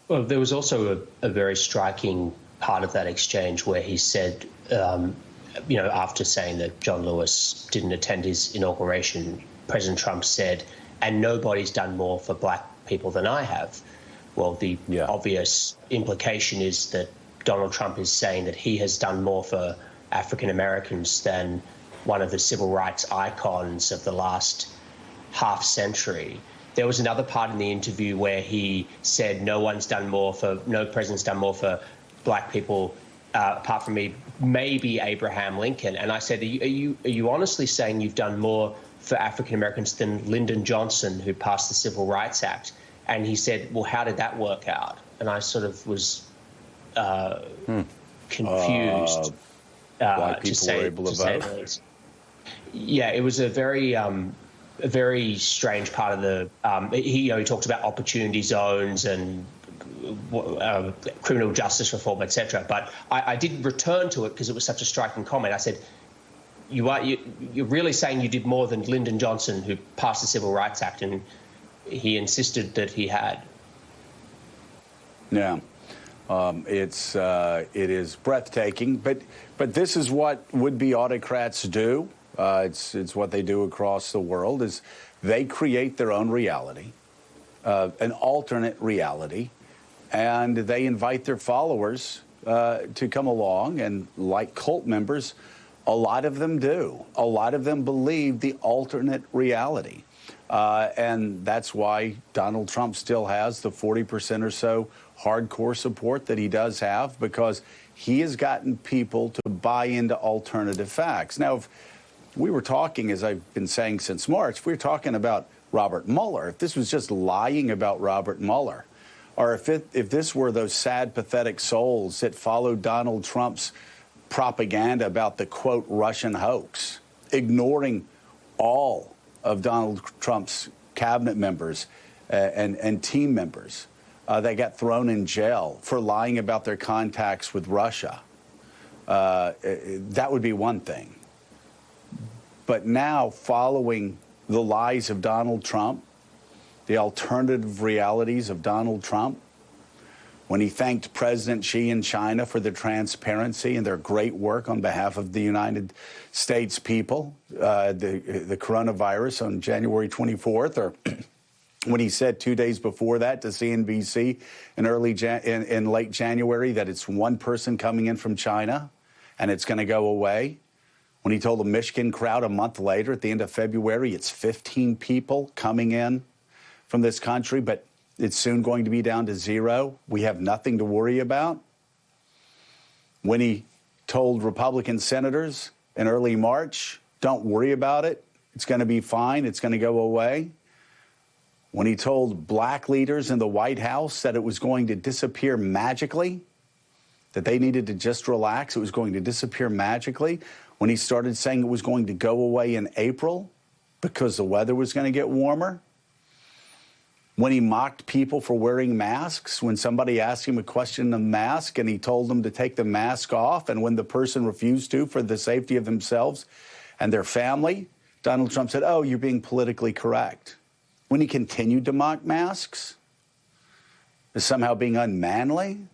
Well, there was also a very striking part of that exchange where he said, after saying that John Lewis didn't attend his inauguration, President Trump said, and nobody's done more for black people than I have. Well, the obvious implication is that Donald Trump is saying that he has done more for African Americans than one of the civil rights icons of the last half century. There was another part in the interview where he said no president's done more for black people apart from me, maybe Abraham Lincoln. And I said, are you honestly saying you've done more for African Americans than Lyndon Johnson, who passed the Civil Rights Act? And he said, well, how did that work out? And I sort of was confused. Black people were able to vote? Yeah, it was a very strange part of the. He talked about opportunity zones and criminal justice reform, etc. But I did return to it because it was such a striking comment. I said, "You're really saying you did more than Lyndon Johnson, who passed the Civil Rights Act?" And he insisted that he had. Yeah. It is breathtaking, but this is what would-be autocrats do. It's what they do across the world. Is they create their own reality, an alternate reality, and they invite their followers to come along. And like cult members, a lot of them do. A lot of them believe the alternate reality. And that's why Donald Trump still has the 40% or so hardcore support that he does have, because he has gotten people to buy into alternative facts. Now, if we were talking, as I've been saying since March, if we were talking about Robert Mueller, if this was just lying about Robert Mueller, or if this were those sad, pathetic souls that followed Donald Trump's propaganda about the, quote, Russian hoax, ignoring all of Donald Trump's cabinet members and team members that got thrown in jail for lying about their contacts with Russia, that would be one thing. But now, following the lies of Donald Trump, the alternative realities of Donald Trump, when he thanked President Xi in China for their transparency and their great work on behalf of the United States people, the coronavirus on January 24th, or when he said 2 days before that to CNBC in late January that it's one person coming in from China and it's going to go away. When he told the Michigan crowd a month later, at the end of February, it's 15 people coming in from this country, but it's soon going to be down to 0. We have nothing to worry about. When he told Republican senators in early March, don't worry about it, it's going to be fine, it's going to go away. When he told black leaders in the White House that it was going to disappear magically, that they needed to just relax, it was going to disappear magically. When he started saying it was going to go away in April because the weather was going to get warmer. When he mocked people for wearing masks, when somebody asked him a question on the mask and he told them to take the mask off, and when the person refused to for the safety of themselves and their family, Donald Trump said, oh, you're being politically correct. When he continued to mock masks as somehow being unmanly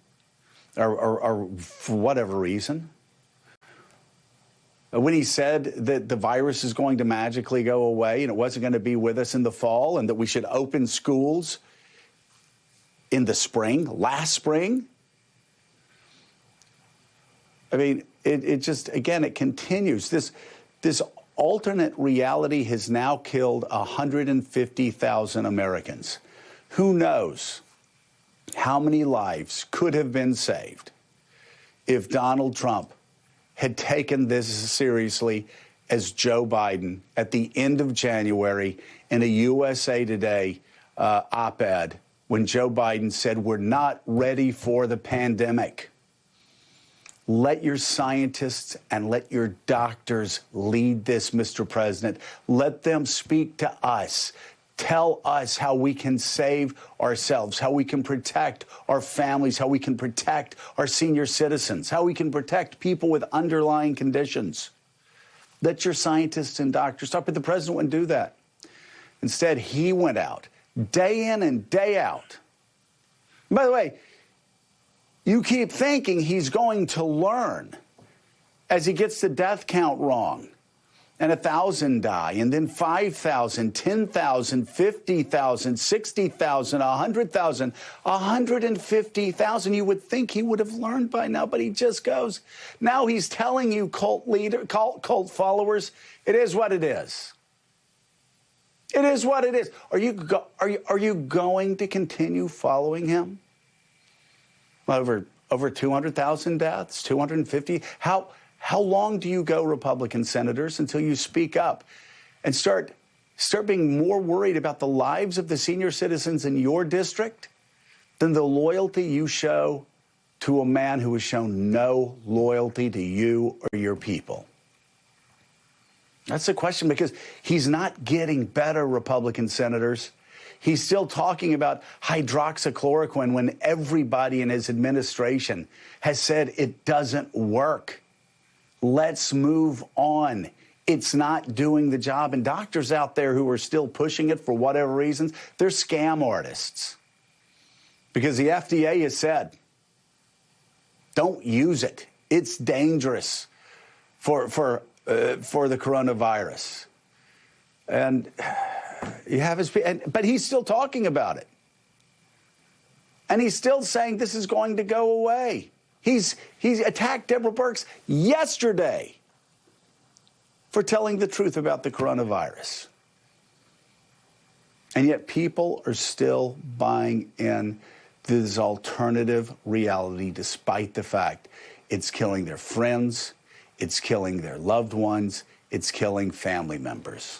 or for whatever reason. When he said that the virus is going to magically go away and it wasn't going to be with us in the fall and that we should open schools in the spring, last spring. I mean, it just, again, it continues. This alternate reality has now killed 150,000 Americans. Who knows how many lives could have been saved if Donald Trump had taken this as seriously as Joe Biden at the end of January in a USA Today op-ed when Joe Biden said, we're not ready for the pandemic. Let your scientists and let your doctors lead this, Mr. President. Let them speak to us. Tell us how we can save ourselves, how we can protect our families, how we can protect our senior citizens, how we can protect people with underlying conditions. Let your scientists and doctors talk, but the president wouldn't do that. Instead, he went out day in and day out By the way, you keep thinking he's going to learn as he gets the death count wrong. And 1,000 die, and then 5,000, 10,000, 50,000, 60,000, 100,000, 150,000. You would think he would have learned by now, but he just goes. Now he's telling you, cult followers, it is what it is. It is what it is. Are you going to continue following him? Over 200,000 deaths, 250. How long do you go, Republican senators, until you speak up and start being more worried about the lives of the senior citizens in your district than the loyalty you show to a man who has shown no loyalty to you or your people? That's the question, because he's not getting better, Republican senators. He's still talking about hydroxychloroquine when everybody in his administration has said it doesn't work. Let's move on. It's not doing the job. And doctors out there who are still pushing it for whatever reasons, they're scam artists. Because the FDA has said, don't use it. It's dangerous for the coronavirus. And you have his, but he's still talking about it. And he's still saying this is going to go away. He's attacked Deborah Birx yesterday for telling the truth about the coronavirus. And yet people are still buying in this alternative reality, despite the fact it's killing their friends, it's killing their loved ones, it's killing family members.